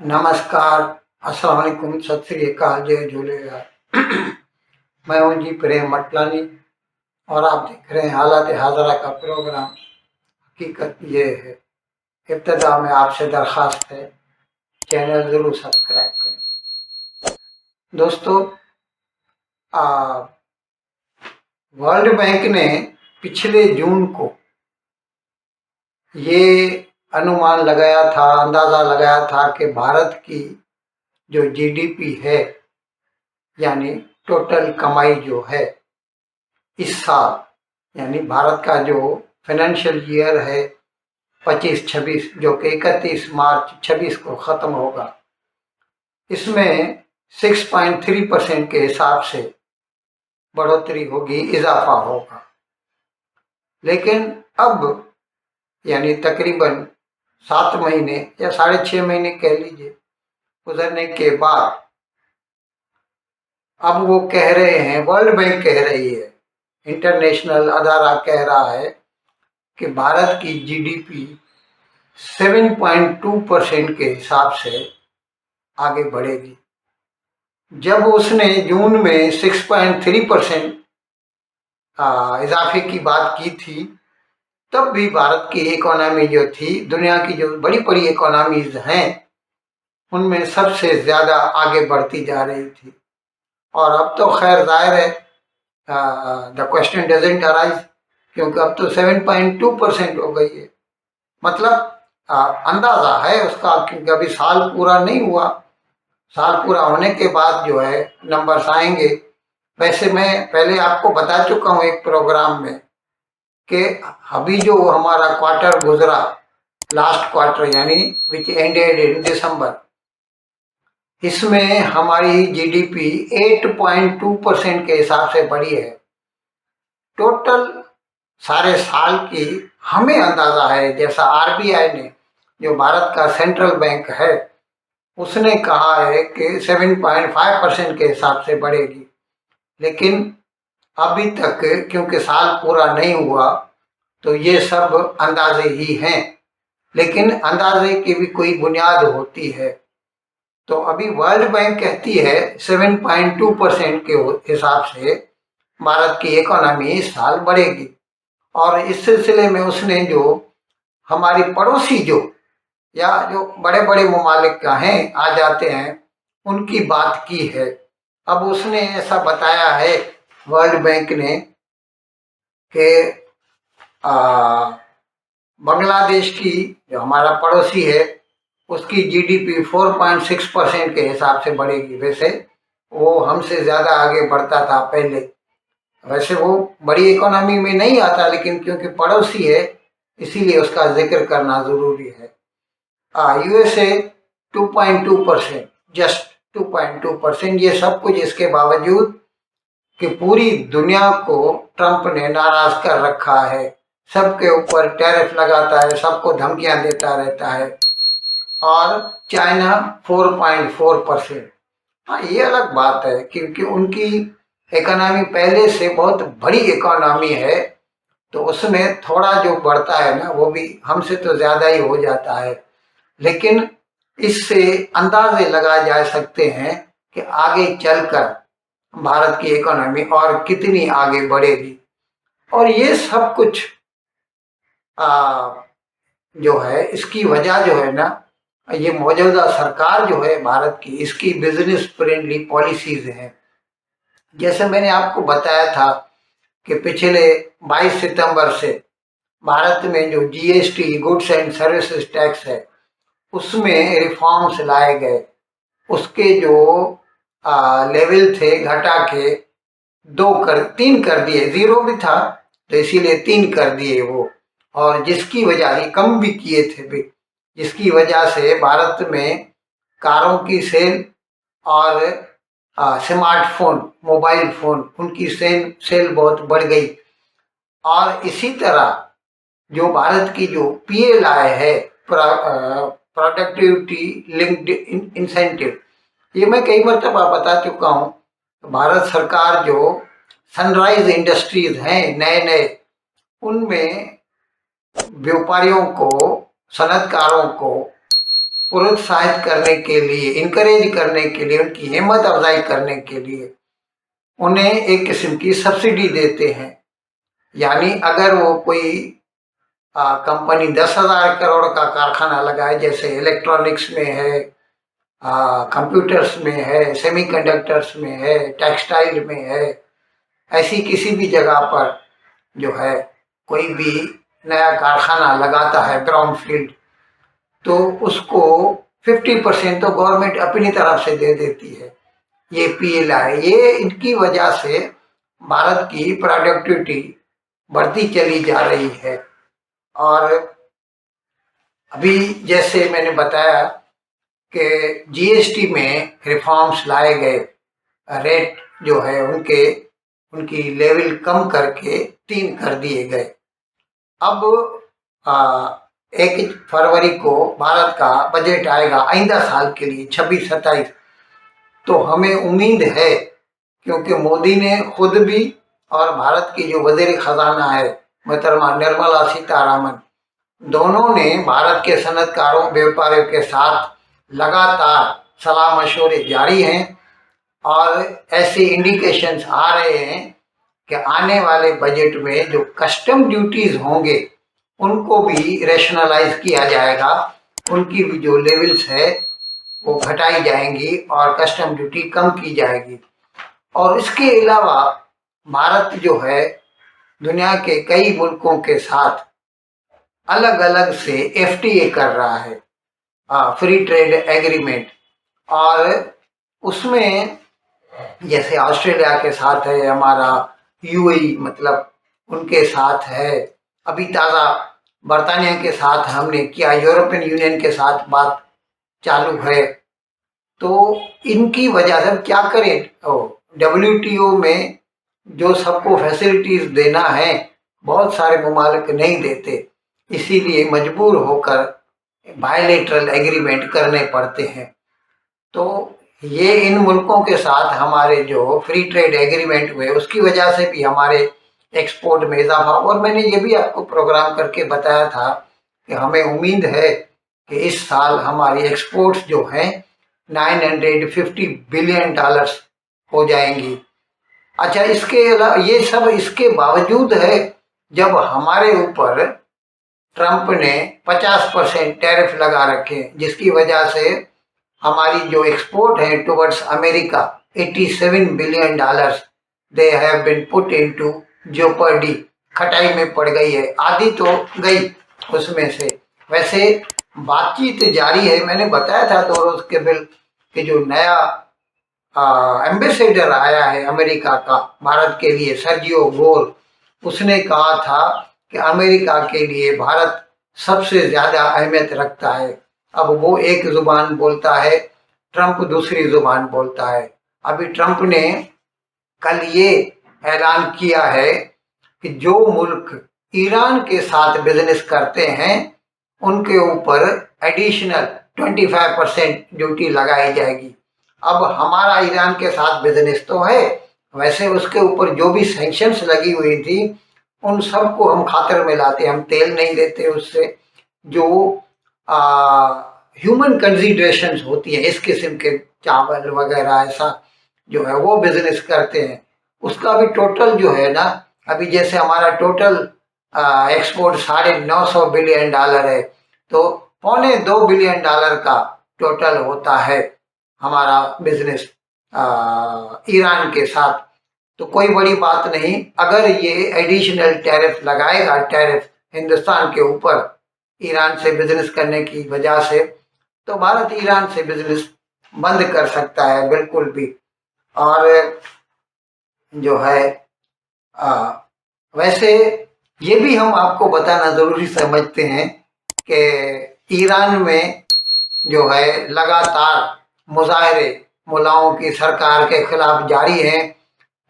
नमस्कार, अस्सलाम वालेकुम, सत श्री अकाल, जय झूलेलाल। मैं हूं जी प्रेम मटलानी और आप देख रहे हैं हालात हाजरा का प्रोग्राम। हकीकत ये है, इब्तदा में आपसे दरख्वास्त है, चैनल ज़रूर सब्सक्राइब करें। दोस्तों, वर्ल्ड बैंक ने पिछले जून को ये अनुमान लगाया था, अंदाज़ा लगाया था कि भारत की जो जीडीपी है, यानी टोटल कमाई जो है इस साल, यानी भारत का जो फाइनेंशियल ईयर है 25-26, जो कि 31 मार्च 26 को ख़त्म होगा, इसमें 6.3% के हिसाब से बढ़ोतरी होगी, इजाफा होगा। लेकिन अब यानी तकरीबन 7 महीने या 6.5 महीने कह लीजिए गुजरने के बाद अब वो कह रहे हैं, वर्ल्ड बैंक कह रही है, इंटरनेशनल अदारा कह रहा है कि भारत की जीडीपी 7.2% के हिसाब से आगे बढ़ेगी। जब उसने जून में 6.3% इजाफे की बात की थी, तब भी भारत की इकोनॉमी जो थी, दुनिया की जो बड़ी बड़ी इकोनॉमीज हैं उनमें सबसे ज़्यादा आगे बढ़ती जा रही थी। और अब तो खैर जाहिर है, द क्वेश्चन डजंट अराइज, क्योंकि अब तो 7.2% हो गई है। मतलब अंदाज़ा है उसका, क्योंकि अभी साल पूरा नहीं हुआ। साल पूरा होने के बाद जो है नंबर्स आएंगे। वैसे मैं पहले आपको बता चुका हूँ एक प्रोग्राम में कि अभी जो हमारा क्वार्टर गुजरा, लास्ट क्वार्टर यानी विच एंडेड इन दिसंबर, इसमें हमारी जीडीपी 8.2% के हिसाब से बढ़ी है। टोटल सारे साल की हमें अंदाज़ा है, जैसा आरबीआई ने, जो भारत का सेंट्रल बैंक है, उसने कहा है कि 7.5% के हिसाब से बढ़ेगी। लेकिन अभी तक क्योंकि साल पूरा नहीं हुआ, तो ये सब अंदाजे ही हैं। लेकिन अंदाजे की भी कोई बुनियाद होती है। तो अभी वर्ल्ड बैंक कहती है 7.2% के हिसाब से भारत की इकोनॉमी इस साल बढ़ेगी। और इस सिलसिले में उसने जो हमारी पड़ोसी या जो बड़े बड़े ममालिक का हैं, आ जाते हैं, उनकी बात की है। अब उसने ऐसा बताया है वर्ल्ड बैंक ने कि बांग्लादेश की, जो हमारा पड़ोसी है, उसकी जीडीपी 4.6% के हिसाब से बढ़ेगी। वैसे वो हमसे ज़्यादा आगे बढ़ता था पहले, वैसे वो बड़ी इकोनॉमी में नहीं आता, लेकिन क्योंकि पड़ोसी है इसीलिए उसका जिक्र करना ज़रूरी है। USA 2.2%, just 2.2%। ये सब कुछ इसके बावजूद कि पूरी दुनिया को ट्रंप ने नाराज कर रखा है, सबके ऊपर टैरिफ लगाता है, सबको धमकियां देता रहता है। और चाइना 4.4%। हाँ, ये अलग बात है, क्योंकि उनकी इकोनॉमी पहले से बहुत बड़ी इकोनॉमी है, तो उसमें थोड़ा जो बढ़ता है ना, वो भी हमसे तो ज़्यादा ही हो जाता है। लेकिन इससे अंदाजे लगाए जा सकते हैं कि आगे चलकर भारत की इकोनॉमी और कितनी आगे बढ़ेगी। और ये सब कुछ जो है, इसकी वजह जो है ना, ये मौजूदा सरकार जो है भारत की, इसकी बिजनेस फ्रेंडली पॉलिसीज हैं। जैसे मैंने आपको बताया था कि पिछले 22 सितंबर से भारत में जो GST, goods and services tax है, उसमें रिफॉर्म्स लाए गए। उसके जो लेवल थे घटा के 3 कर दिए। 0 भी था तो इसीलिए 3 कर दिए वो। और जिसकी वजह, ये कम भी किए थे भी, जिसकी वजह से भारत में कारों की सेल और स्मार्टफोन, मोबाइल फोन, उनकी सेल बहुत बढ़ गई। और इसी तरह जो भारत की जो पीएलआई है, प्रोडक्टिविटी लिंक्ड इंसेंटिव, ये मैं कई मरतबा बता चुका हूँ। भारत सरकार जो सनराइज इंडस्ट्रीज हैं नए नए, उनमें व्यापारियों को, सनतकारों को प्रोत्साहित करने के लिए, इनकरेज करने के लिए, उनकी हिम्मत अफजाई करने के लिए उन्हें एक किस्म की सब्सिडी देते हैं। यानी अगर वो कोई कंपनी 10,000 करोड़ का कारखाना लगाए, जैसे इलेक्ट्रॉनिक्स में है, कंप्यूटर्स में है, सेमीकंडक्टर्स में है, टेक्सटाइल में है, ऐसी किसी भी जगह पर जो है कोई भी नया कारखाना लगाता है ब्राउन फील्ड, तो उसको 50% तो गवर्नमेंट अपनी तरफ से दे देती है। ये पीएलआई, ये इनकी वजह से भारत की प्रोडक्टिविटी बढ़ती चली जा रही है। और अभी जैसे मैंने बताया कि जीएसटी में रिफॉर्म्स लाए गए, रेट जो है उनकी लेवल कम करके 3 कर दिए गए। अब 1 फरवरी को भारत का बजट आएगा आइंदा साल के लिए 26-27, तो हमें उम्मीद है, क्योंकि मोदी ने खुद भी और भारत की जो वजीर खजाना है मोहतरमा निर्मला सीतारामन, दोनों ने भारत के सनतकारों, व्यापारियों के साथ लगातार सलाह मशवरे जारी हैं। और ऐसे इंडिकेशंस आ रहे हैं कि आने वाले बजट में जो कस्टम ड्यूटीज होंगे उनको भी रैशनलाइज किया जाएगा, उनकी भी जो लेवल्स है वो घटाई जाएंगी और कस्टम ड्यूटी कम की जाएगी। और इसके अलावा भारत जो है दुनिया के कई मुल्कों के साथ अलग अलग से एफटीए कर रहा है, फ्री ट्रेड एग्रीमेंट, और उसमें जैसे ऑस्ट्रेलिया के साथ है हमारा, यूएई मतलब उनके साथ है, अभी ताज़ा बरतानिया के साथ हमने किया, यूरोपियन यूनियन के साथ बात चालू है। तो इनकी वजह से क्या करें, डब्ल्यूटीओ में जो सबको फैसिलिटीज देना है बहुत सारे ममालिक नहीं देते, इसीलिए मजबूर होकर बायलैटरल एग्रीमेंट करने पड़ते हैं। तो ये इन मुल्कों के साथ हमारे जो फ्री ट्रेड एग्रीमेंट हुए उसकी वजह से भी हमारे एक्सपोर्ट में इजाफा। और मैंने ये भी आपको प्रोग्राम करके बताया था कि हमें उम्मीद है कि इस साल हमारी एक्सपोर्ट्स जो हैं $950 बिलियन हो जाएंगी। अच्छा, इसके अलावा ये सब इसके बावजूद है जब हमारे ऊपर ट्रंप ने 50% टैरिफ लगा रखे, जिसकी वजह से हमारी जो एक्सपोर्ट है towards America $87 billion they have been put into jeopardy, खटाई में पड़ गई है, आधी तो गई उसमें से। वैसे बातचीत जारी है, मैंने बताया था तो उसके बिल कि जो नया एम्बेसडर आया है अमेरिका का भारत के लिए, सर्जियो गोर, उसने कहा था कि अमेरिका के लिए भारत सबसे ज्यादा अहमियत रखता है। अब वो एक जुबान बोलता है, ट्रंप दूसरी जुबान बोलता है। अभी ट्रंप ने कल ये ऐलान किया है कि जो मुल्क ईरान के साथ बिजनेस करते हैं उनके ऊपर एडिशनल 25% ड्यूटी लगाई जाएगी। अब हमारा ईरान के साथ बिजनेस तो है, वैसे उसके ऊपर जो भी सैंक्शंस लगी हुई थी उन सबको हम खातिर में लाते, हम तेल नहीं लेते उससे। जो ह्यूमन कंसिडरेशंस होती है, इस किस्म के चावल वगैरह ऐसा जो है वो बिजनेस करते हैं, उसका भी टोटल जो है ना, अभी जैसे हमारा टोटल एक्सपोर्ट $950 बिलियन है, तो $2.25 बिलियन का टोटल होता है हमारा बिजनेस ईरान के साथ। तो कोई बड़ी बात नहीं, अगर ये एडिशनल टैरिफ लगाएगा, टैरिफ हिंदुस्तान के ऊपर ईरान से बिजनेस करने की वजह से, तो भारत ईरान से बिजनेस बंद कर सकता है बिल्कुल भी। और जो है वैसे ये भी हम आपको बताना जरूरी समझते हैं कि ईरान में जो है लगातार मुजाहरे मुलाओं की सरकार के खिलाफ जारी हैं।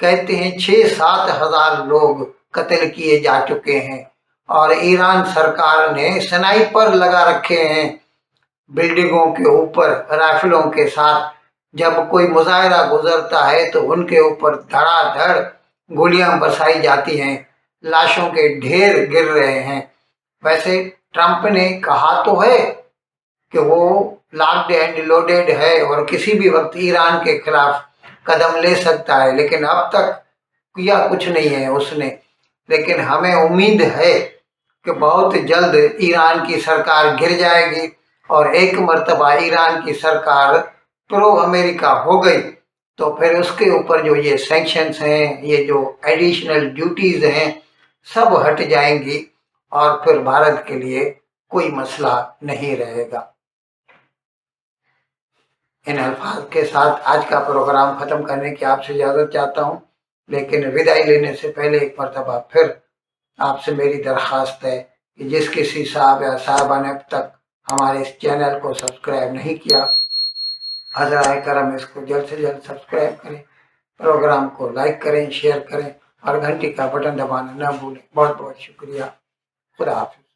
कहते हैं 6-7 हजार लोग कत्ल किए जा चुके हैं और ईरान सरकार ने स्नाइपर लगा रखे हैं बिल्डिंगों के ऊपर राइफलों के साथ। जब कोई मुजाहिरा गुजरता है तो उनके ऊपर धड़ाधड़ गोलियां बरसाई जाती हैं, लाशों के ढेर गिर रहे हैं। वैसे ट्रंप ने कहा तो है कि वो लॉक्ड एंड लोडेड है और किसी भी वक्त ईरान के खिलाफ कदम ले सकता है, लेकिन अब तक किया कुछ नहीं है उसने। लेकिन हमें उम्मीद है कि बहुत जल्द ईरान की सरकार गिर जाएगी और एक मर्तबा ईरान की सरकार प्रो अमेरिका हो गई तो फिर उसके ऊपर जो ये सैंक्शंस हैं, ये जो एडिशनल ड्यूटीज हैं, सब हट जाएंगी और फिर भारत के लिए कोई मसला नहीं रहेगा। इन अल्फाज के साथ आज का प्रोग्राम ख़त्म करने की आपसे इजाज़त चाहता हूँ, लेकिन विदाई लेने से पहले एक मरतबा फिर आपसे मेरी दरख्वास्त है कि जिस किसी साहब या साहबा ने अब तक हमारे इस चैनल को सब्सक्राइब नहीं किया, हज़राए करम इसको जल्द से जल्द सब्सक्राइब करें, प्रोग्राम को लाइक करें, शेयर करें और घंटी का बटन दबाना न भूलें। बहुत बहुत शुक्रिया। खुदा हाफिज़।